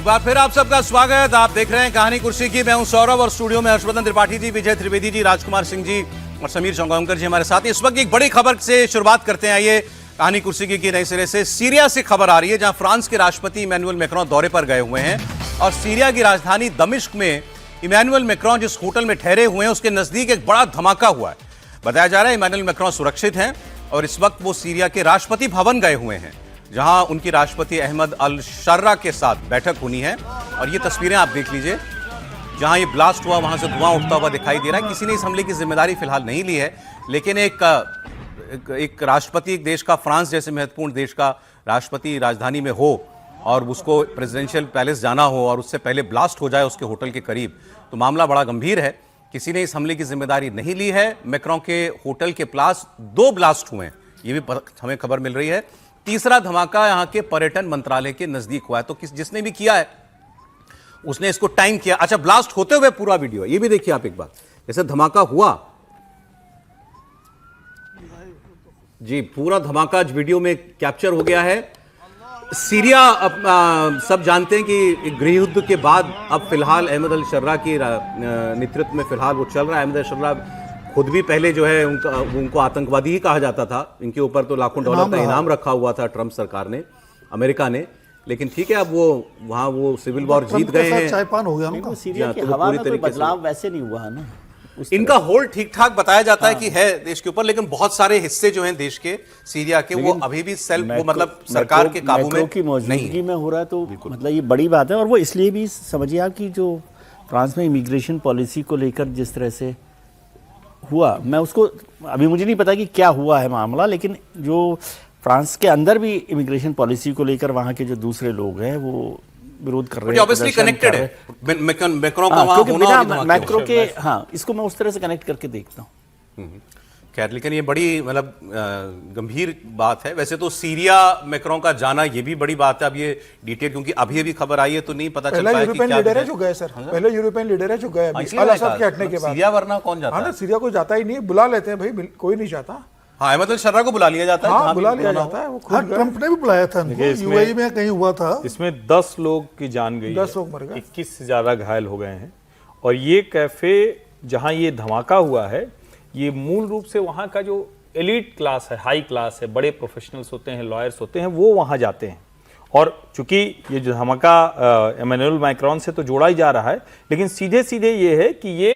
एक बार फिर आप सबका स्वागत। आप देख रहे हैं कहानी कुर्सी की। मैं हूं सौरभ और स्टूडियो में हर्षवर्धन त्रिपाठी जी, विजय त्रिवेदी जी, राजकुमार सिंह जी और समीर चौंगावकर जी हमारे साथ। इस वक्त एक बड़ी खबर से शुरुआत करते हैं। आइए कहानी कुर्सी की नए सिरे से सीरिया से खबर आ रही है, जहां फ्रांस के राष्ट्रपति इमैनुअल मैक्रों दौरे पर गए हुए हैं और सीरिया की राजधानी दमिश्क में इमैनुअल मैक्रों जिस होटल में ठहरे हुए हैं उसके नजदीक एक बड़ा धमाका हुआ है। बताया जा रहा है इमैनुअल मैक्रों सुरक्षित हैं और इस वक्त वो सीरिया के राष्ट्रपति भवन गए हुए हैं, जहां उनकी राष्ट्रपति अहमद अल शर्रा के साथ बैठक होनी है। और ये तस्वीरें आप देख लीजिए, जहां ये ब्लास्ट हुआ वहां से धुआं उठता हुआ दिखाई दे रहा है। किसी ने इस हमले की जिम्मेदारी फिलहाल नहीं ली है, लेकिन एक राष्ट्रपति, एक देश का, फ्रांस जैसे महत्वपूर्ण देश का राष्ट्रपति राजधानी में हो और उसको प्रेसिडेंशियल पैलेस जाना हो और उससे पहले ब्लास्ट हो जाए उसके होटल के करीब, तो मामला बड़ा गंभीर है। किसी ने इस हमले की जिम्मेदारी नहीं ली है। मैक्रों के होटल के पास 2 ब्लास्ट हुए हैं, ये भी हमें खबर मिल रही है। तीसरा धमाका यहां के पर्यटन मंत्रालय के नजदीक हुआ है। तो जिसने भी किया है उसने इसको टाइम किया। अच्छा, ब्लास्ट होते हुए पूरा वीडियो ये भी देखिए आप एक बार। जैसे धमाका हुआ जी, पूरा धमाका आज वीडियो में कैप्चर हो गया है। सीरिया सब जानते हैं कि गृह युद्ध के बाद अब फिलहाल अहमद अल शर्रा के नेतृत्व में फिलहाल वो चल रहा है। अहमद अल शर्रा खुद भी पहले जो है उनको आतंकवादी ही कहा जाता था। इनके ऊपर तो लाखों डॉलर का इनाम रखा हुआ था ट्रंप सरकार ने, अमेरिका ने। लेकिन ठीक है, अब वो वहां वो सिविल वॉर जीत गए हैं। चायपान हो गया उनका। सीरिया की हवा में कोई बदलाव वैसे नहीं हुआ है ना। इनका होल्ड ठीक ठाक बताया जाता है कि है देश के ऊपर, लेकिन बहुत सारे हिस्से जो हैं देश के सीरिया के वो अभी भी वो मतलब सरकार के काबू में की मौजूदगी में हो रहा है। तो मतलब ये बड़ी बात है। और वो इसलिए भी समझिए आप कि जो फ्रांस में इमिग्रेशन पॉलिसी को लेकर जिस तरह से हुआ, मैं उसको अभी मुझे नहीं पता कि क्या हुआ है मामला, लेकिन जो फ्रांस के अंदर भी इमिग्रेशन पॉलिसी को लेकर वहाँ के जो दूसरे लोग हैं वो विरोध कर रहे हैं। ऑब्वियसली कनेक्टेड है मैक्रों का वहाँ होना और मैक्रो के, हाँ, इसको मैं उस तरह से कनेक्ट करके देखता हूँ। खैर, लेकिन ये बड़ी मतलब गंभीर बात है। वैसे तो सीरिया मैक्रों का जाना ये भी बड़ी बात है। अब ये डिटेल क्योंकि अभी खबर आई है तो नहीं पता चल पाया कि क्या लीडर है जो गए सर। पहले यूरोपियन लीडर है जो गए अल असद के हटने के बाद। सीरिया वरना कौन जाता है? सीरिया को जाता ही नहीं, बुला लेते हैं भाई, कोई नहीं जाता। हाँ, अहमद अल शर्रा को बुला लिया जाता है। हाँ, बुला लिया जाता है। वो ट्रंप ने भी बुलाया था, यूएई में कहीं हुआ था। इसमें 10 लोग की जान गई, 10 लोग मर गए, 21 से ज्यादा घायल हो गए हैं। और ये कैफे जहां ये धमाका हुआ है, ये मूल रूप से वहां का जो एलीट क्लास है, हाई क्लास है, बड़े प्रोफेशनल्स होते हैं, लॉयर्स होते हैं, वो वहां जाते हैं। और चूंकि ये जो धमाका इमैनुअल मैक्रों से तो जोड़ा ही जा रहा है, लेकिन सीधे सीधे ये है कि ये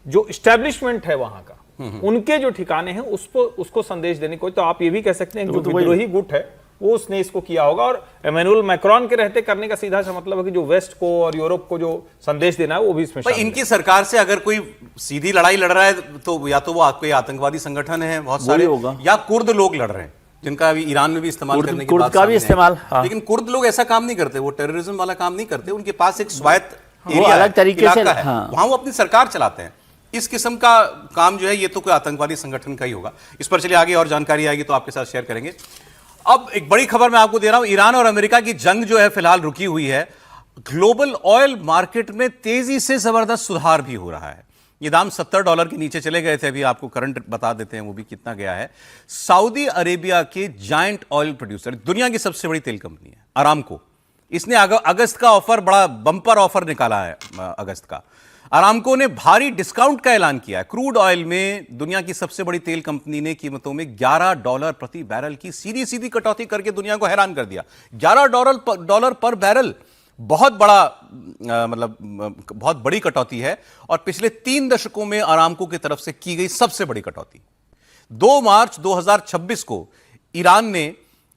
जो एस्टेब्लिशमेंट है वहां का, उनके जो ठिकाने हैं उसको संदेश देने को। तो आप ये भी कह सकते हैं कि जो विद्रोही गुट है वो उसने इसको किया होगा। और इमैनुअल मैक्रों के रहते करने का सीधा सा मतलब है कि जो वेस्ट को और यूरोप को जो संदेश देना है वो भी इसमें शामिल है। इनकी सरकार से अगर कोई सीधी लड़ाई लड़ रहा है तो या तो वो कोई आतंकवादी संगठन है बहुत सारे, या कुर्द लोग लड़ रहे हैं जिनका अभी ईरान में भी इस्तेमाल करने की बात भी इस्तेमाल। लेकिन कुर्द लोग ऐसा काम नहीं करते, वो टेररिज्म वाला काम नहीं करते। उनके पास एक स्वायत्त अलग तरीके से वहां वो अपनी सरकार चलाते हैं। इस किस्म का काम जो है ये तो कोई आतंकवादी संगठन का ही होगा। इस पर चलिए आगे और जानकारी आएगी तो आपके साथ शेयर करेंगे। अब एक बड़ी खबर मैं आपको दे रहा हूं। ईरान और अमेरिका की जंग जो है फिलहाल रुकी हुई है। ग्लोबल ऑयल मार्केट में तेजी से जबरदस्त सुधार भी हो रहा है। ये दाम $70 के नीचे चले गए थे। अभी आपको करंट बता देते हैं वो भी कितना गया है। सऊदी अरेबिया के जायंट ऑयल प्रोड्यूसर, दुनिया की सबसे बड़ी तेल कंपनी है अरामको, इसने अगस्त का ऑफर, बड़ा बंपर ऑफर निकाला है अगस्त का। अरामको ने भारी डिस्काउंट का ऐलान किया है। क्रूड ऑयल में दुनिया की सबसे बड़ी तेल कंपनी ने कीमतों में $11 प्रति बैरल की सीधी कटौती करके दुनिया को हैरान कर दिया। $11 पर बैरल बहुत बड़ा मतलब बहुत बड़ी कटौती है और पिछले 3 दशकों में अरामको की तरफ से की गई सबसे बड़ी कटौती। 2 मार्च 2026 को ईरान ने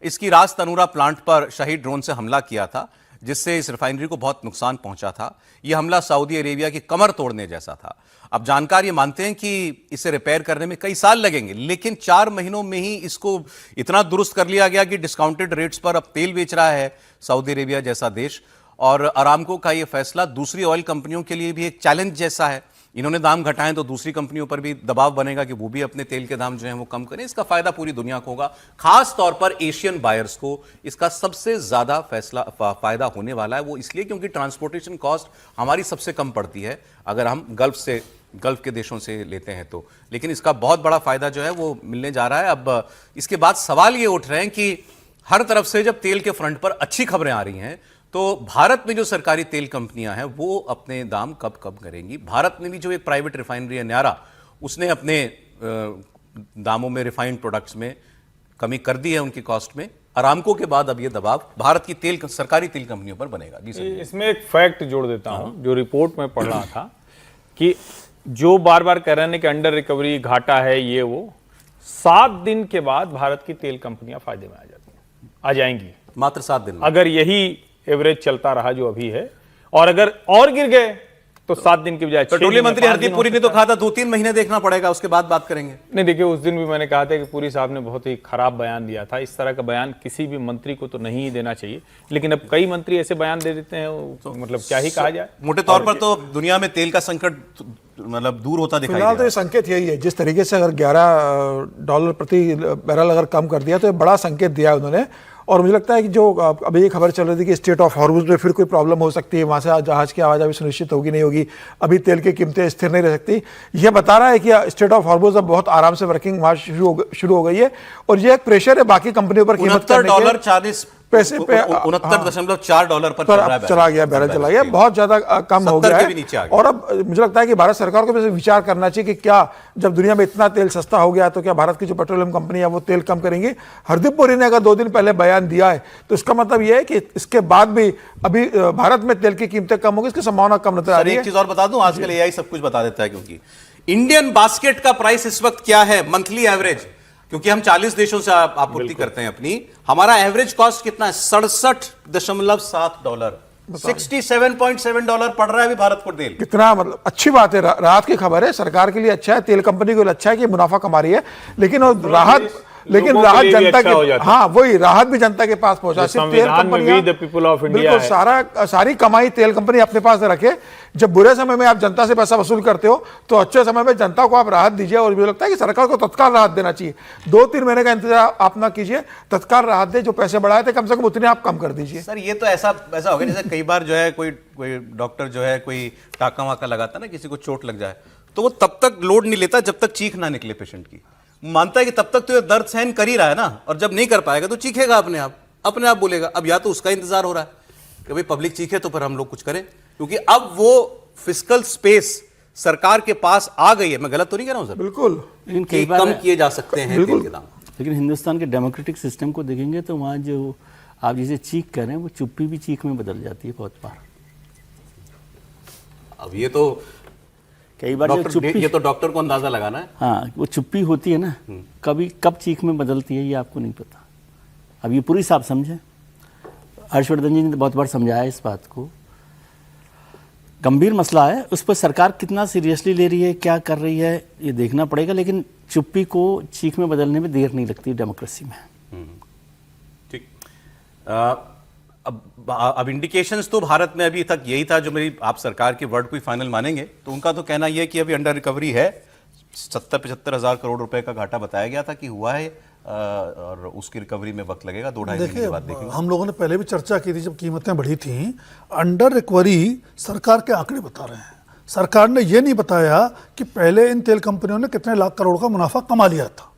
इसकी रास तनूरा प्लांट पर शहीद ड्रोन से हमला किया था, जिससे इस रिफाइनरी को बहुत नुकसान पहुंचा था। यह हमला सऊदी अरेबिया की कमर तोड़ने जैसा था। अब जानकार ये मानते हैं कि इसे रिपेयर करने में कई साल लगेंगे, लेकिन 4 महीनों में ही इसको इतना दुरुस्त कर लिया गया कि डिस्काउंटेड रेट्स पर अब तेल बेच रहा है सऊदी अरेबिया जैसा देश। और अरामको का यह फैसला दूसरी ऑयल कंपनियों के लिए भी एक चैलेंज जैसा है। इन्होंने दाम घटाएं तो दूसरी कंपनियों पर भी दबाव बनेगा कि वो भी अपने तेल के दाम जो हैं वो कम करें। इसका फायदा पूरी दुनिया को होगा, खास तौर पर एशियन बायर्स को इसका सबसे ज्यादा फायदा होने वाला है। वो इसलिए क्योंकि ट्रांसपोर्टेशन कॉस्ट हमारी सबसे कम पड़ती है अगर हम गल्फ के देशों से लेते हैं तो। लेकिन इसका बहुत बड़ा फायदा जो है वो मिलने जा रहा है। अब इसके बाद सवाल ये उठ रहे हैं कि हर तरफ से जब तेल के फ्रंट पर अच्छी खबरें आ रही हैं तो भारत में जो सरकारी तेल कंपनियां हैं वो अपने दाम कब कब करेंगी? भारत में भी जो एक प्राइवेट रिफाइनरी है न्यारा, उसने अपने दामों में रिफाइंड प्रोडक्ट्स में कमी कर दी है उनकी कॉस्ट में। अरामको के बाद अब ये दबाव भारत की सरकारी तेल कंपनियों पर बनेगा। जी सर, इसमें एक फैक्ट जोड़ देता हूं जो रिपोर्ट में पढ़ रहा था कि जो बार बार कह रहे हैं कि अंडर रिकवरी, घाटा है, ये वो 7 दिन के बाद भारत की तेल कंपनियां फायदे में आ जाएंगी। मात्र 7 दिन में? अगर यही एवरेज चलता रहा जो अभी है, और अगर और गिर गए तो 7 दिन की बजाय पेट्रोलियम मंत्री हरदीप पुरी ने तो कहा था 2-3 महीने देखना पड़ेगा, उसके बाद बात करेंगे। नहीं, देखिए उस दिन भी मैंने कहा था कि पुरी साहब ने बहुत ही खराब बयान दिया था। इस तरह का बयान किसी भी मंत्री को तो नहीं देना चाहिए, लेकिन अब कई मंत्री ऐसे बयान दे देते हैं, तो मतलब क्या ही कहा जाए। मोटे तौर पर तो दुनिया में तेल का संकट मतलब दूर होता दिखाई फिलहाल तो ये संकेत यही है, जिस तरीके से अगर $11 प्रति बैरल अगर कम कर दिया तो ये बड़ा संकेत दिया है उन्होंने। और मुझे लगता है कि जो अभी ये खबर चल रही थी कि स्ट्रेट ऑफ हॉर्मुज़ में फिर कोई प्रॉब्लम हो सकती है, वहाँ से जहाज़ की आवाजाही सुनिश्चित होगी नहीं होगी, अभी तेल की कीमतें स्थिर नहीं रह सकती। यह बता रहा है कि स्ट्रेट ऑफ हॉर्मुज़ अब बहुत आराम से वर्किंग वहाँ शुरू हो गई है, और ये एक प्रेशर है बाकी कंपनियों पर कीमत $69.40 पैसे पे $69.4 पर चला गया, बैरल चला गया, बहुत ज्यादा कम हो गया है। और अब मुझे लगता है कि भारत सरकार को भी विचार करना चाहिए कि क्या जब दुनिया में इतना तेल सस्ता हो गया तो क्या भारत की जो पेट्रोलियम कंपनी है वो तेल कम करेंगी। हरदीप पुरी ने अगर 2 दिन पहले बयान दिया है तो इसका मतलब यह है कि इसके बाद भी अभी भारत में तेल की कीमतें कम होगी, इसकी संभावना कम नजर आ रही है। एक चीज और बता दूं, आजकल एआई सब कुछ बता देता है, क्योंकि इंडियन बास्केट का प्राइस इस वक्त क्या है मंथली एवरेज, क्योंकि हम 40 देशों से आपूर्ति करते हैं अपनी, हमारा एवरेज कॉस्ट कितना है? $67.7, $67.7 पड़ रहा है अभी भारत को तेल। कितना मतलब अच्छी बात है, राहत की खबर है, सरकार के लिए अच्छा है, तेल कंपनी के लिए अच्छा है कि मुनाफा कमा रही है, लेकिन राहत जनता के, हाँ वही राहत भी जनता के पास पहुंचा। सिर्फ तेल कंपनियां बिल्कुल सारी कमाई तेल कंपनी अपने पास रखे। जब बुरे समय में आप जनता से पैसा वसूल करते हो तो अच्छे समय में जनता को आप राहत दीजिए, और मुझे लगता है कि सरकार को तत्काल राहत देना चाहिए। 2-3 महीने का इंतजार आप ना कीजिए, तत्काल राहत दे, जो पैसे बढ़ाए थे कम से कम उतने आप कम कर दीजिए। सर ये तो ऐसा हो गया जैसे कई बार जो है कोई डॉक्टर जो है कोई टाका वाका लगाता ना, किसी को चोट लग जाए तो वो तब तक लोड नहीं लेता जब तक चीख ना निकले पेशेंट की। मानता है कि तब तक तो ये दर्द सहन कर ही रहा है ना, और जब नहीं कर पाएगा तो चीखेगा, अपने आप बोलेगा। अब या तो उसका इंतजार हो रहा है कि भाई पब्लिक चीखे तो फिर हम लोग कुछ करें, क्योंकि अब वो फिस्कल स्पेस सरकार के पास आ गई है। मैं गलत तो नहीं कह रहा हूं सर? बिल्कुल, लेकिन कई बार कम किए जा सकते हैं तेल के दाम। लेकिन हिंदुस्तान के डेमोक्रेटिक सिस्टम को देखेंगे तो वहाँ जो आप जिसे चीख कर रहे हैं वो चुप्पी भी चीख में बदल जाती है बहुत बार। अब ये तो कई बार जो चुप्पी, ये तो डॉक्टर को अंदाजा लगाना है। हाँ, वो चुप्पी होती है ना, कब चीख में बदलती है ये आपको नहीं पता। अब ये पूरी साहब समझे, हर्षवर्धन जी ने बहुत बार समझाया इस बात को। गंभीर मसला है, उस पर सरकार कितना सीरियसली ले रही है, क्या कर रही है, ये देखना पड़ेगा। लेकिन चुप्पी को चीख में बदलने में देर नहीं लगती डेमोक्रेसी में। ठीक। अब इंडिकेशंस तो भारत में अभी तक यही था, जो मेरी आप सरकार के वर्ड को ही फाइनल मानेंगे तो उनका तो कहना यह है कि अभी अंडर रिकवरी है। 70-75 हज़ार करोड़ रुपए का घाटा बताया गया था कि हुआ है, और उसकी रिकवरी में वक्त लगेगा, 2-2.5 महीने के बाद देखेंगे। हम लोगों ने पहले भी चर्चा की थी जब कीमतें बढ़ी थी, अंडर रिकवरी सरकार के आंकड़े बता रहे हैं। सरकार ने यह नहीं बताया कि पहले इन तेल कंपनियों ने कितने लाख करोड़ का मुनाफा कमा लिया था।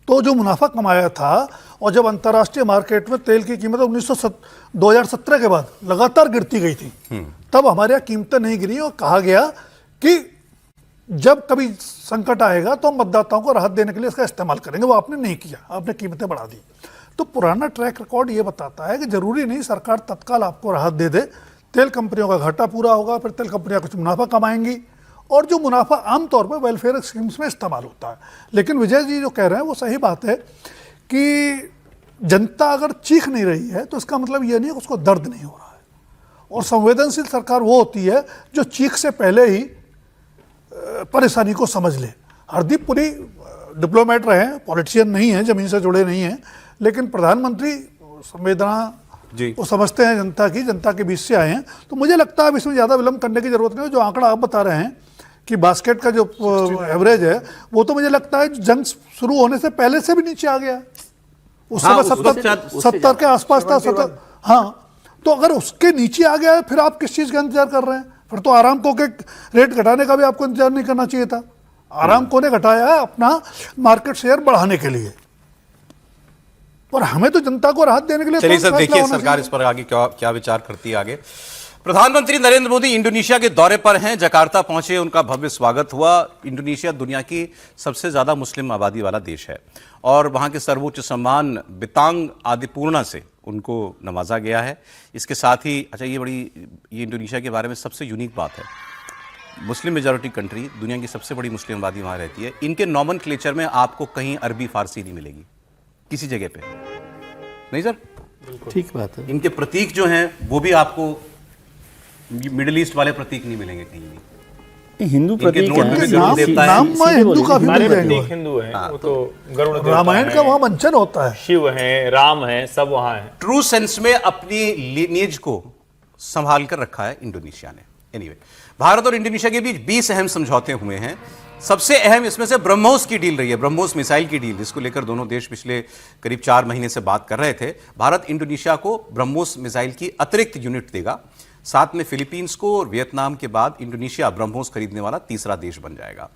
तो जो मुनाफा कमाया था, और जब अंतर्राष्ट्रीय मार्केट में तेल की कीमत 2017 के बाद लगातार गिरती गई थी, तब हमारे यहाँ कीमतें नहीं गिरी, और कहा गया कि जब कभी संकट आएगा तो हम मतदाताओं को राहत देने के लिए इसका इस्तेमाल करेंगे। वो आपने नहीं किया, आपने कीमतें बढ़ा दी। तो पुराना ट्रैक रिकॉर्ड ये बताता है कि जरूरी नहीं सरकार तत्काल आपको राहत दे दे, तेल कंपनियों का घाटा पूरा होगा, फिर तेल कंपनियां कुछ मुनाफा कमाएंगी, और जो मुनाफा आमतौर पर वेलफेयर स्कीम्स में इस्तेमाल होता है। लेकिन विजय जी जो कह रहे हैं वो सही बात है कि जनता अगर चीख नहीं रही है तो इसका मतलब ये नहीं है कि उसको दर्द नहीं हो रहा है। और संवेदनशील सरकार वो होती है जो चीख से पहले ही परेशानी को समझ ले। हरदीप पुरी डिप्लोमेट रहे हैं, पॉलिटिशियन नहीं है, जमीन से जुड़े नहीं हैं, लेकिन प्रधानमंत्री संवेदना वो समझते हैं जनता के बीच से आए हैं। तो मुझे लगता है अब इसमें ज़्यादा विलंब करने की जरूरत नहीं है। जो आंकड़ा आप बता रहे हैं कि बास्केट का जो एवरेज है, वो तो मुझे लगता है जंग शुरू होने से पहले से भी नीचे आ गया। उस समय 70 के आसपास था, 70। हाँ, तो अगर उसके नीचे आ गया है फिर आप किस चीज़ का इंतजार कर रहे हैं? फिर तो आरामको के रेट घटाने का भी आपको इंतजार नहीं करना चाहिए था। आरामको ने घटाया है अपना मार्केट शेयर बढ़ाने के लिए। पर हमें तो जनता को राहत देने के लिए चलिए तुरंत सर, फैसला देखिए होना सरकार चाहिए। इस पर आगे क्या विचार करती है आगे। प्रधानमंत्री नरेंद्र मोदी इंडोनेशिया के दौरे पर हैं, जकार्ता पहुंचे, उनका भव्य स्वागत हुआ। इंडोनेशिया दुनिया की सबसे ज्यादा मुस्लिम आबादी वाला देश है और वहां के सर्वोच्च सम्मान बितांग आदिपूर्णा से उनको नवाजा गया है। इसके साथ ही अच्छा, ये इंडोनेशिया के बारे में सबसे यूनिक बात है, मुस्लिम मेजॉरिटी कंट्री, दुनिया की सबसे बड़ी मुस्लिम आबादी वहां रहती है। इनके नॉमेनक्लेचर में आपको कहीं अरबी फारसी नहीं मिलेगी किसी जगह पे, नहीं सर? ठीक बात है। इनके प्रतीक जो हैं वो भी आपको मिडिल ईस्ट वाले प्रतीक नहीं मिलेंगे कहीं भी। हिंदू इनके प्रतीक नोट में हैं। भी गरुड़ देवता है। नाम में हिंदू का भी सारे मिल जाएंगे। प्रतीक हिंदू हैं, वो तो गरुड़ देवता रामायण का हैं, वहां मंचन होता है। शिव हैं, राम हैं, सब वहां हैं। ट्रू सेंस में अपनी लीनिएज को संभाल कर रखा है इंडोनेशिया ने। एनीवे, भारत और इंडोनेशिया के बीच 20 अहम समझौते हुए हैं। सबसे अहम इसमें से ब्रह्मोस की डील रही है, ब्रह्मोस मिसाइल की डील, जिसको लेकर दोनों देश पिछले करीब 4 महीने से बात कर रहे थे। भारत इंडोनेशिया को ब्रह्मोस मिसाइल की अतिरिक्त यूनिट देगा। साथ में फिलीपींस को और वियतनाम के बाद इंडोनेशिया ब्रह्मोस खरीदने वाला तीसरा देश बन जाएगा।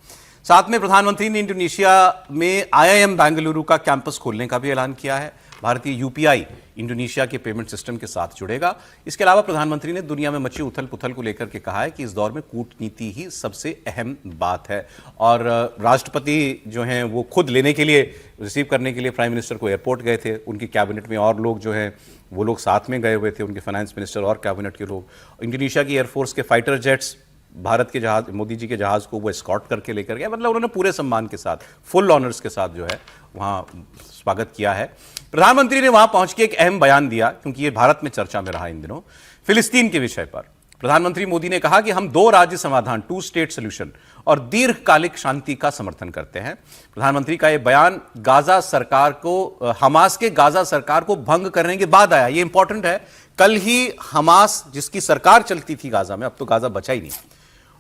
साथ में प्रधानमंत्री ने इंडोनेशिया में IIM बेंगलुरु का कैंपस खोलने का भी ऐलान किया है। भारतीय यूपीआई इंडोनेशिया के पेमेंट सिस्टम के साथ जुड़ेगा। इसके अलावा प्रधानमंत्री ने दुनिया में मची उथल पुथल को लेकर के कहा है कि इस दौर में कूटनीति ही सबसे अहम बात है और राष्ट्रपति जो हैं वो खुद लेने के लिए, रिसीव करने के लिए प्राइम मिनिस्टर को एयरपोर्ट गए थे। उनकी कैबिनेट में और लोग जो हैं वो लोग साथ में गए हुए थे, उनके फाइनेंस मिनिस्टर और कैबिनेट के लोग। इंडोनेशिया की एयरफोर्स के फाइटर जेट्स भारत के जहाज, मोदी जी के जहाज को वो एस्कॉर्ट करके लेकर गया। मतलब उन्होंने पूरे सम्मान के साथ, फुल ऑनर्स के साथ जो है वहां स्वागत किया है। प्रधानमंत्री ने वहां पहुंच के एक अहम बयान दिया, क्योंकि ये भारत में चर्चा में रहा इन दिनों, फिलिस्तीन के विषय पर। प्रधानमंत्री मोदी ने कहा कि हम 2 राज्य समाधान, 2 स्टेट सोल्यूशन और दीर्घकालिक शांति का समर्थन करते हैं। प्रधानमंत्री का यह बयान गाजा सरकार को, हमास के गाजा सरकार को भंग करने के बाद आया। यह इंपॉर्टेंट है। कल ही हमास, जिसकी सरकार चलती थी गाजा में, अब तो गाजा बचा ही नहीं,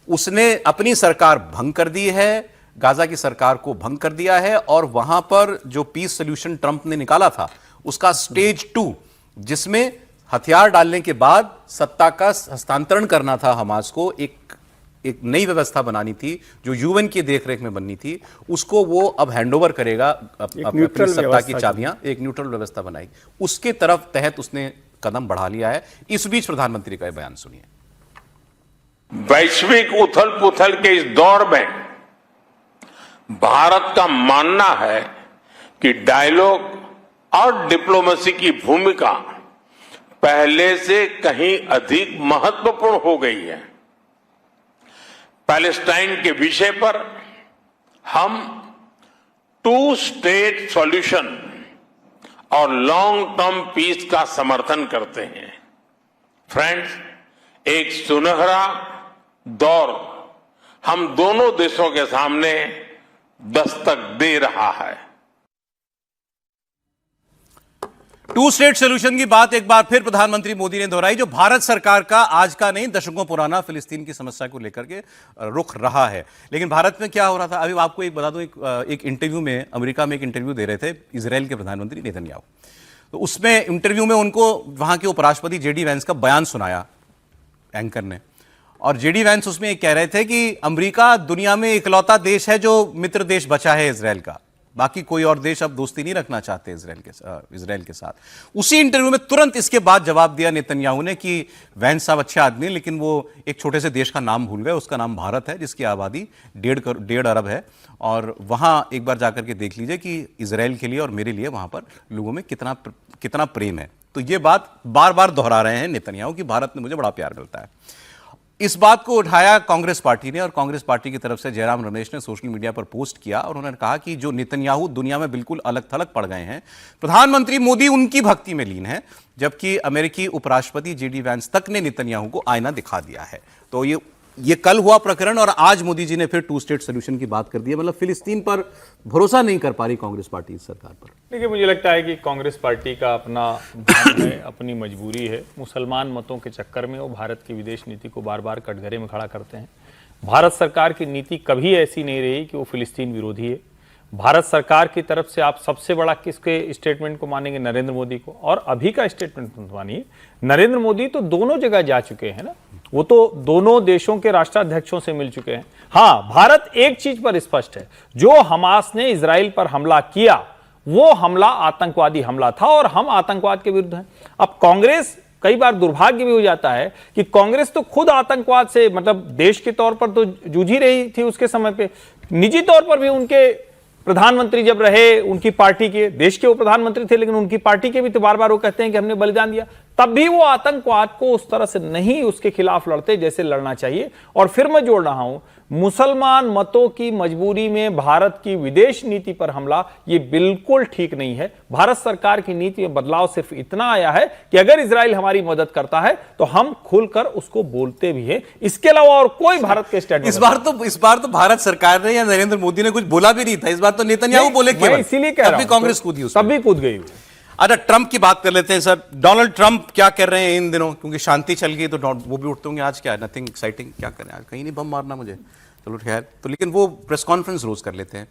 उसने अपनी सरकार भंग कर दी है, गाजा की सरकार को भंग कर दिया है और वहां पर जो पीस सोल्यूशन ट्रंप ने निकाला था उसका स्टेज 2, जिसमें हथियार डालने के बाद सत्ता का हस्तांतरण करना था हमास को, एक नई व्यवस्था बनानी थी जो यूएन की देखरेख में बननी थी, उसको वो अब हैंडओवर करेगा अपनी सत्ता की चाबियां, एक न्यूट्रल व्यवस्था बनाई, उसके तरफ तहत उसने कदम बढ़ा लिया है। इस बीच प्रधानमंत्री का यह बयान सुनिए। वैश्विक उथल पुथल के इस दौर में भारत का मानना है कि डायलॉग और डिप्लोमेसी की भूमिका पहले से कहीं अधिक महत्वपूर्ण हो गई है। पैलेस्टाइन के विषय पर हम 2 स्टेट सॉल्यूशन और लॉन्ग टर्म पीस का समर्थन करते हैं। फ्रेंड्स, एक सुनहरा दौर हम दोनों देशों के सामने दस्तक दे रहा है। 2 स्टेट सोल्यूशन की बात एक बार फिर प्रधानमंत्री मोदी ने दोहराई, जो भारत सरकार का आज का नहीं, दशकों पुराना फिलिस्तीन की समस्या को लेकर के रुख रहा है। लेकिन भारत में क्या हो रहा था, अभी आपको एक बता दूं, एक इंटरव्यू में, अमेरिका में एक इंटरव्यू दे रहे थे इजराइल के प्रधानमंत्री नेतन्याहू। तो उसमें इंटरव्यू में उनको वहां के उपराष्ट्रपति जेडी वैंस का बयान सुनाया एंकर ने, और जेडी वैंस उसमें एक कह रहे थे कि अमेरिका दुनिया में इकलौता देश है जो मित्र देश बचा है इजराइल का, बाकी कोई और देश अब दोस्ती नहीं रखना चाहते इजराइल के साथ। उसी इंटरव्यू में तुरंत इसके बाद जवाब दिया नेतन्याहू ने कि वैंस साहब अच्छे आदमी, लेकिन वो एक छोटे से देश का नाम भूल गए, उसका नाम भारत है, जिसकी आबादी 1.5 अरब है, और वहां एक बार जाकर के देख लीजिए कि इजराइल के लिए और मेरे लिए वहां पर लोगों में कितना प्रेम है। तो ये बात बार बार दोहरा रहे हैं नेतन्याहू कि भारत में मुझे बड़ा प्यार मिलता है। इस बात को उठाया कांग्रेस पार्टी ने, और कांग्रेस पार्टी की तरफ से जयराम रमेश ने सोशल मीडिया पर पोस्ट किया और उन्होंने कहा कि जो नेतन्याहू दुनिया में बिल्कुल अलग थलग पड़ गए हैं, प्रधानमंत्री मोदी उनकी भक्ति में लीन है, जबकि अमेरिकी उपराष्ट्रपति जेडी वैंस तक ने नेतन्याहू को आईना दिखा दिया है। तो ये कल हुआ प्रकरण, और आज मोदी जी ने फिर 2 स्टेट सोल्यूशन की बात कर दी है। मतलब फिलिस्तीन पर भरोसा नहीं कर पा रही कांग्रेस पार्टी इस सरकार पर। देखिए, मुझे लगता है कि कांग्रेस पार्टी का अपना भ्रम है, अपनी मजबूरी है। मुसलमान मतों के चक्कर में वो भारत की विदेश नीति को बार बार कटघरे में खड़ा करते हैं। भारत सरकार की नीति कभी ऐसी नहीं रही कि वो फिलिस्तीन विरोधी है। भारत सरकार की तरफ से आप सबसे बड़ा किसके स्टेटमेंट को मानेंगे? नरेंद्र मोदी को। और अभी का स्टेटमेंट मानिए, नरेंद्र मोदी तो दोनों जगह जा चुके हैं ना, वो तो दोनों देशों के राष्ट्राध्यक्षों से मिल चुके हैं। हाँ, भारत एक चीज पर स्पष्ट है, जो हमास ने इजराइल पर हमला किया वो हमला आतंकवादी हमला था और हम आतंकवाद के विरुद्ध हैं। अब कांग्रेस, कई बार दुर्भाग्य भी हो जाता है कि कांग्रेस तो खुद आतंकवाद से, मतलब देश के तौर पर तो जूझ ही रही थी उसके समय पे, निजी तौर पर भी उनके प्रधानमंत्री जब रहे उनकी पार्टी के, देश के वो प्रधानमंत्री थे लेकिन उनकी पार्टी के भी तो बार बार वो कहते हैं कि हमने बलिदान दिया, तब भी वो आतंकवाद को उस तरह से नहीं उसके खिलाफ लड़ते जैसे लड़ना चाहिए। और फिर मैं जोड़ रहा हूं, मुसलमान मतों की मजबूरी में भारत की विदेश नीति पर हमला, ये बिल्कुल ठीक नहीं है। भारत सरकार की नीति में बदलाव सिर्फ इतना आया है कि अगर इजराइल हमारी मदद करता है तो हम खुलकर उसको बोलते भी हैं, इसके अलावा और कोई भारत के स्टेटमेंट। इस बार तो भारत सरकार ने या नरेंद्र मोदी ने कुछ बोला भी नहीं था, इस बार तो नेतन्याहू बोले केवल, इसीलिए कह रहा हूं, कांग्रेस कूदी उसमें, तभी कूद गई। अच्छा, ट्रंप की बात कर लेते हैं सर। डोनाल्ड ट्रंप क्या कर रहे हैं इन दिनों, क्योंकि शांति चल गई तो वो भी उठते होंगे, आज क्या है, नथिंग एक्साइटिंग, क्या करें आज, कहीं नहीं बम मारना मुझे, चलो खैर। तो लेकिन वो प्रेस कॉन्फ्रेंस रोज कर लेते हैं,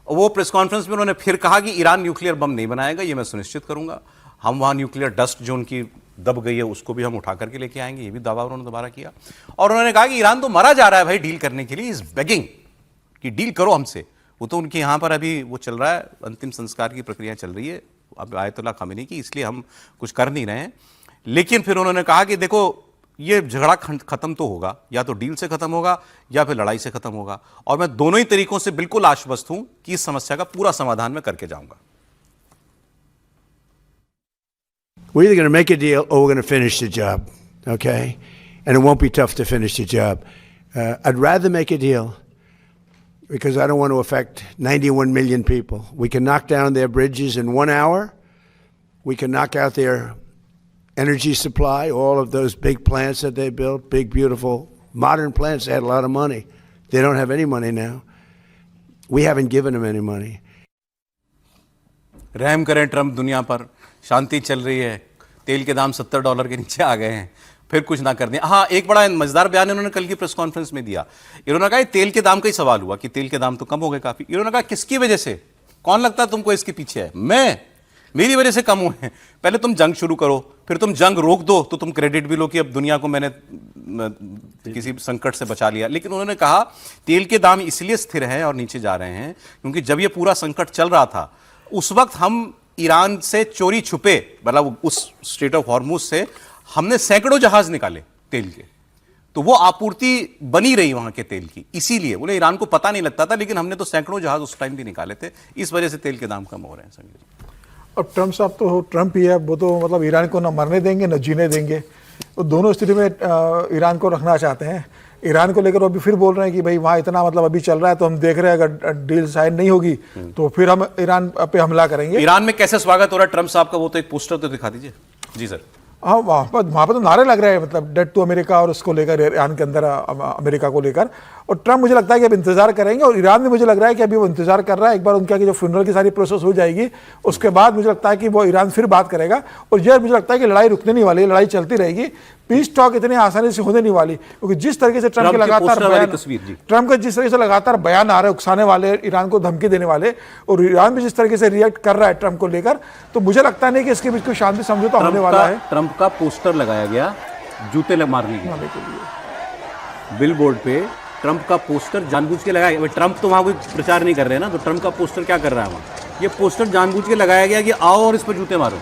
और वो प्रेस कॉन्फ्रेंस में उन्होंने फिर कहा कि ईरान न्यूक्लियर बम नहीं बनाएगा, ये मैं सुनिश्चित करूंगा, हम वहां न्यूक्लियर डस्ट जो उनकी दब गई है उसको भी हम उठा करके लेके आएंगे, ये भी दावा उन्होंने दोबारा किया। और उन्होंने कहा कि ईरान तो मरा जा रहा है भाई डील करने के लिए, इज बेगिंग कि डील करो हमसे। वो तो उनके यहाँ पर अभी वो चल रहा है, अंतिम संस्कार की प्रक्रिया चल रही है अब आयतुल्ला खामेनी की, इसलिए हम कुछ कर नहीं रहे हैं। लेकिन फिर उन्होंने कहा कि देखो ये झगड़ा खत्म तो होगा, या तो डील से खत्म होगा या फिर लड़ाई से खत्म होगा, और मैं दोनों ही तरीकों से बिल्कुल आश्वस्त हूं कि इस समस्या का पूरा समाधान मैं करके जाऊंगा। We're either going to make a deal or we're going to finish the job, okay? And it won't be tough to finish the job. I'd rather make a deal because I don't want to affect 91 million people. We can knock down their bridges in 1 hour. We can knock out their energy supply, all of those big plants that they built, big, beautiful, modern plants. They had a lot of money. They don't have any money now. We haven't given them any money. रहम करें Trump दुनिया पर, शांति चल रही है, तेल के दाम $70 के नीचे आ गए हैं, फिर कुछ ना कर दें। हाँ, एक बड़ा मजेदार बयान इन्होंने कल की प्रेस कॉन्फ्रेंस में दिया। इन्होंने कहा तेल के दाम का ही सवाल हुआ कि तेल के दाम तो कम हो गए काफी। इन्होंने कहा किसकी वजह से, कौन लगता है तुमको इसके पीछे है? मैं, मेरी वजह से कम हुए हैं। पहले तुम जंग शुरू करो, फिर तुम जंग रोक दो तो तुम क्रेडिट भी लो कि अब दुनिया को मैंने किसी संकट से बचा लिया। लेकिन उन्होंने कहा तेल के दाम इसलिए स्थिर हैं और नीचे जा रहे हैं क्योंकि जब ये पूरा संकट चल रहा था उस वक्त हम ईरान से चोरी छुपे, मतलब उस स्ट्रेट ऑफ हॉर्मुज से हमने सैकड़ों जहाज निकाले तेल के, तो वो आपूर्ति बनी रही वहां के तेल की। इसीलिए बोले ईरान को पता नहीं लगता था, लेकिन हमने तो सैकड़ों जहाज उस टाइम भी निकाले थे, इस वजह से तेल के दाम कम हो रहे हैं। संजय, अब ट्रंप साहब तो ट्रंप ही है, वो तो मतलब ईरान को न मरने देंगे न जीने देंगे, तो दोनों स्थिति में ईरान को रखना चाहते हैं। ईरान को लेकर अभी फिर बोल रहे हैं कि भाई वहाँ इतना मतलब अभी चल रहा है तो हम देख रहे हैं अगर डील साइन नहीं होगी तो फिर हम ईरान पे हमला करेंगे। ईरान में कैसे स्वागत हो रहा है ट्रंप साहब का, वो तो एक पोस्टर तो दिखा दीजिए। जी सर। हाँ, वहाँ पर तो नारे लग रहे हैं, मतलब डेट टू अमेरिका और उसको लेकर, ईरान के अंदर अमेरिका को लेकर। और ट्रंप मुझे लगता है कि अब इंतजार करेंगे, और ईरान भी मुझे लग रहा है कि अभी वो इंतजार कर रहा है, एक बार उनका कि जो फ्यूनरल की सारी प्रोसेस हो जाएगी उसके बाद मुझे लगता है कि वो ईरान फिर बात करेगा। और यह मुझे लगता है कि लड़ाई रुकने नहीं वाली, लड़ाई चलती रहेगी, पीस टॉक इतनी आसानी से होने नहीं वाली, क्योंकि जिस तरीके से ट्रंप के लगातार बयान आ रहे हैं उकसाने वाले, ईरान को धमकी देने वाले, और ईरान भी जिस तरीके से रिएक्ट कर रहा है ट्रंप को लेकर, तो मुझे लगता नहीं कि इसके बीच कोई शांति समझौता होने वाला है। ट्रंप का पोस्टर लगाया गया जूते मारने के लिए, बिल बोर्ड पे ट्रंप का पोस्टर जानबूझ के लगाया गया। ट्रंप तो वहां कोई प्रचार नहीं कर रहे हैं ना, तो ट्रंप का पोस्टर क्या कर रहा है वहां? ये पोस्टर जानबूझ के लगाया गया कि आओ और इस पर जूते मारो।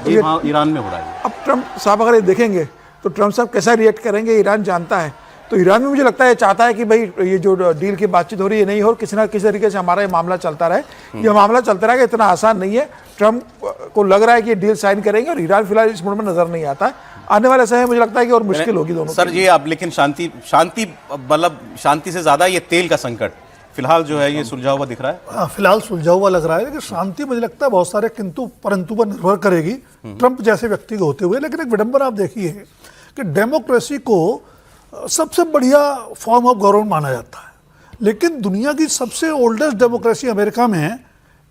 ये वहां ईरान में हो रहा है। अब ट्रंप साहब अगर ये देखेंगे तो ट्रंप साहब कैसा रिएक्ट करेंगे ईरान जानता है। तो ईरान भी मुझे लगता है चाहता है कि भाई ये जो डील की बातचीत हो रही है नहीं हो, किसी ना किसी तरीके से हमारा ये मामला चलता रहे। ये मामला चलता रहेगा, इतना आसान नहीं है। ट्रंप को लग रहा है कि ये डील साइन करेंगे, और ईरान फिलहाल इस मोड में नजर नहीं आता। आने वाले समय मुझे लगता है कि और मुश्किल होगी दोनों सर जी। अब लेकिन शांति मतलब शांति से ज्यादा ये तेल का संकट फिलहाल जो है ये सुलझा हुआ दिख रहा है। फिलहाल सुलझा हुआ लग रहा है, लेकिन शांति मुझे लगता है बहुत सारे किंतु परंतु पर निर्भर करेगी ट्रंप जैसे व्यक्ति को होते हुए। लेकिन एक विडंबना आप देखिए कि डेमोक्रेसी को सबसे बढ़िया फॉर्म ऑफ गवर्नमेंट माना जाता है, लेकिन दुनिया की सबसे ओल्डेस्ट डेमोक्रेसी अमेरिका में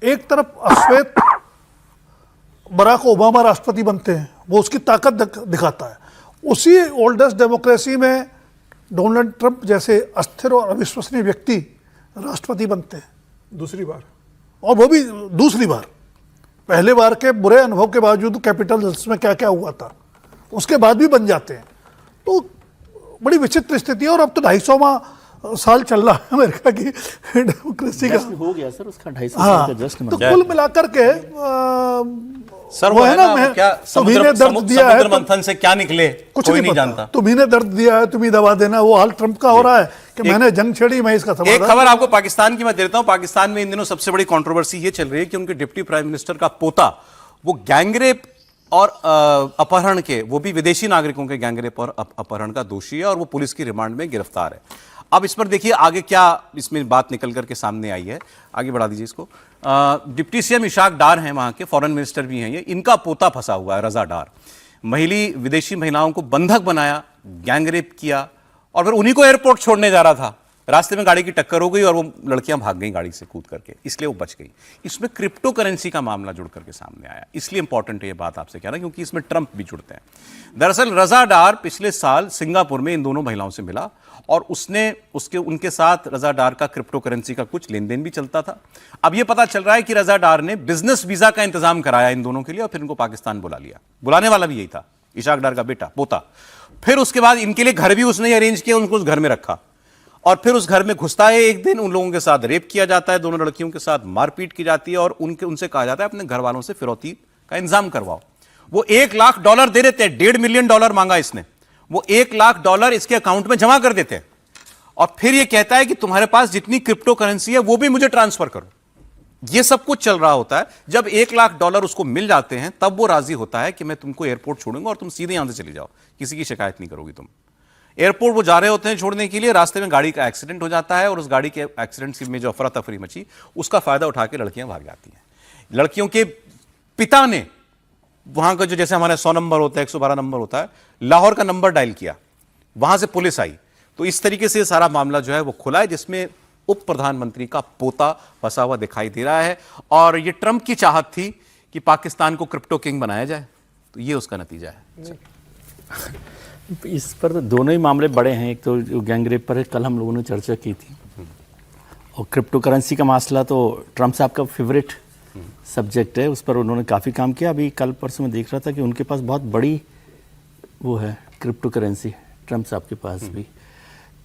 एक तरफ अश्वेत बराक ओबामा राष्ट्रपति बनते हैं, वो उसकी ताकत दिखाता है। उसी ओल्डेस्ट डेमोक्रेसी में डोनाल्ड ट्रंप जैसे अस्थिर और अविश्वसनीय व्यक्ति राष्ट्रपति बनते हैं दूसरी बार, और वो भी दूसरी बार। पहले बार के बुरे अनुभव के बावजूद कैपिटल हिल्स में क्या क्या हुआ था उसके बाद भी बन जाते हैं। तो बड़ी विचित्र स्थिति है। और अब तो 250वां साल चल रहा है अमेरिका की डेमोक्रेसी का। जश्न हो गया सर उसका 250 हाँ, साल का जश्न तो मना। कुल मिलाकर के सर वो है ना क्या तुम्ही ने दर्द दिया है समुद्र मंथन से क्या निकले कुछ कोई नहीं नहीं पता। जानता। तुम्ही ने दर्द दिया है, तुम्ही दवा देना, वो हाल ट्रंप का हो रहा है कि मैंने जंग छेड़ी, मैं इसका एक समाधान। खबर आपको पाकिस्तान की मैं देता हूं। पाकिस्तान में इन दिनों सबसे बड़ी कंट्रोवर्सी ये चल रही है कि उनके डिप्टी प्राइम मिनिस्टर का पोता वो गैंगरेप और अपहरण के, वो भी विदेशी नागरिकों के गैंगरेप और अपहरण का दोषी है और वो पुलिस की रिमांड में गिरफ्तार है। अब इस पर देखिए आगे क्या इसमें बात निकल करके सामने आई है। आगे बढ़ा दीजिए इसको। डिप्टी सीएम इशाक डार हैं, वहां के फॉरेन मिनिस्टर भी हैं ये। इनका पोता फंसा हुआ है, रजा डार। विदेशी महिलाओं को बंधक बनाया, गैंगरेप किया और फिर उन्हीं को एयरपोर्ट छोड़ने जा रहा था। रास्ते में गाड़ी की टक्कर हो गई और वो लड़कियां भाग गई गाड़ी से कूद करके, इसलिए वो बच गई। इसमें क्रिप्टो करेंसी का मामला जुड़ करके सामने आया, इसलिए इंपॉर्टेंट है ये बात आपसे कहना, क्योंकि इसमें ट्रंप भी जुड़ते हैं। दरअसल रजा डार पिछले साल सिंगापुर में इन दोनों महिलाओं से मिला और उनके साथ रजा डार का क्रिप्टो करेंसी का कुछ लेन देन भी चलता था। अब यह पता चल रहा है कि रजा डार ने बिजनेस वीजा का इंतजाम कराया इन दोनों के लिए और फिर इनको पाकिस्तान बुला लिया। बुलाने वाला भी यही था, इशाक डार का बेटा, पोता। फिर उसके बाद इनके लिए घर भी उसने अरेंज किया, उनको उस घर में रखा और फिर उस घर में घुसता है एक दिन, उन लोगों के साथ रेप किया जाता है, दोनों लड़कियों के साथ मारपीट की जाती है और उनसे कहा जाता है अपने घर वालों से फिरौती का इंतजाम करवाओ। वो $1 लाख दे देते हैं, $1.5 मिलियन मांगा इसने। वो $1 लाख इसके अकाउंट में जमा कर देते हैं और फिर ये कहता है कि तुम्हारे पास जितनी क्रिप्टो करेंसी है वो भी मुझे ट्रांसफर करो। ये सब कुछ चल रहा होता है। जब $1 लाख उसको मिल जाते हैं तब वो राजी होता है कि मैं तुमको एयरपोर्ट छोड़ूंगा और तुम सीधे यहां से चली जाओ, किसी की शिकायत नहीं करोगी तुम। एयरपोर्ट वो जा रहे होते हैं छोड़ने के लिए, रास्ते में गाड़ी का एक्सीडेंट हो जाता है और उस गाड़ी के एक्सीडेंट में जो अफरा तफरी मची उसका फायदा उठा के लड़कियां भाग जाती हैं। लड़कियों के पिता ने वहां का जो, जैसे हमारे 100 नंबर होता है, 112 नंबर होता है, लाहौर का नंबर डायल किया, वहां से पुलिस आई। तो इस तरीके से सारा मामला जो है वो खुला है, जिसमें उप प्रधानमंत्री का पोता फंसा हुआ दिखाई दे रहा है। और ये ट्रंप की चाहत थी कि पाकिस्तान को क्रिप्टो किंग बनाया जाए, तो ये उसका नतीजा है। इस पर तो दोनों ही मामले बड़े हैं। एक तो जो गैंगरेप पर है, कल हम लोगों ने चर्चा की थी, और क्रिप्टो करेंसी का मसला तो ट्रंप साहब का फेवरेट सब्जेक्ट है, उस पर उन्होंने काफ़ी काम किया। अभी कल परसों में देख रहा था कि उनके पास बहुत बड़ी वो है क्रिप्टो करेंसी, ट्रंप साहब के पास भी।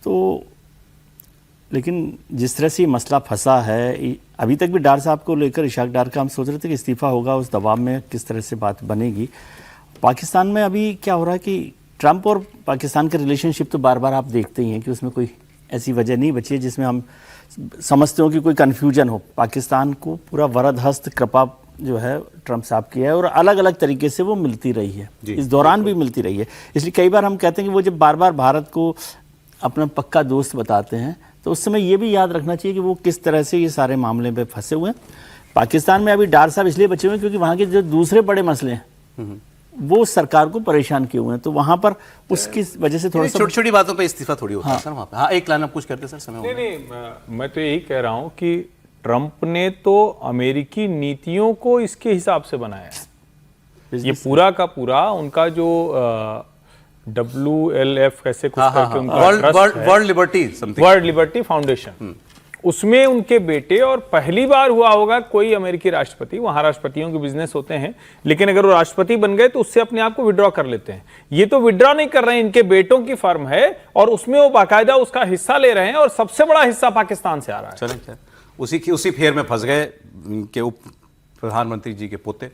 तो लेकिन जिस तरह से ये मसला फंसा है, अभी तक भी डार साहब को लेकर, इशाक डार का हम सोच रहे थे कि इस्तीफ़ा होगा, उस दबाव में किस तरह से बात बनेगी। पाकिस्तान में अभी क्या हो रहा है कि ट्रंप और पाकिस्तान का रिलेशनशिप तो बार बार आप देखते ही हैं कि उसमें कोई ऐसी वजह नहीं बची है जिसमें हम समझते हो कि कोई कन्फ्यूजन हो। पाकिस्तान को पूरा वरद हस्त कृपा जो है ट्रंप साहब की है और अलग अलग तरीके से वो मिलती रही है, इस दौरान भी मिलती रही है। इसलिए कई बार हम कहते हैं कि वो जब बार बार भारत को अपना पक्का दोस्त बताते हैं तो उस समय ये भी याद रखना चाहिए कि वो किस तरह से ये सारे मामले में फंसे हुए हैं। पाकिस्तान में अभी डार साहब इसलिए बचे हुए हैं क्योंकि वहाँ के जो दूसरे बड़े मसले हैं वो सरकार को परेशान किए हुए हैं, तो वहां पर उसकी वजह से थोड़ा सा छोटी छोटी बातों पे इस्तीफा थोड़ी होता है सर वहां पे। हाँ, एक लाइन आप कुछ करते सर, समय हो गया। नहीं, मैं तो यही कह रहा हूं कि ट्रंप ने तो अमेरिकी नीतियों को इसके हिसाब से बनाया है। ये पूरा का पूरा उनका जो WLF कैसे कुछ करके उनका वर्ल्ड लिबर्टी फाउंडेशन, उसमें उनके बेटे, और पहली बार हुआ होगा कोई अमेरिकी राष्ट्रपति, वहां राष्ट्रपतियों के बिजनेस होते हैं, लेकिन अगर वो राष्ट्रपति बन गए तो उससे अपने आप को विड्रॉ कर लेते हैं। ये तो विड्रॉ नहीं कर रहे हैं, इनके बेटों की फर्म है और उसमें वो बाकायदा उसका हिस्सा ले रहे हैं और सबसे बड़ा हिस्सा पाकिस्तान से आ रहा है। चलें, उसी फेर में फंस गए के उप प्रधानमंत्री जी के पोते।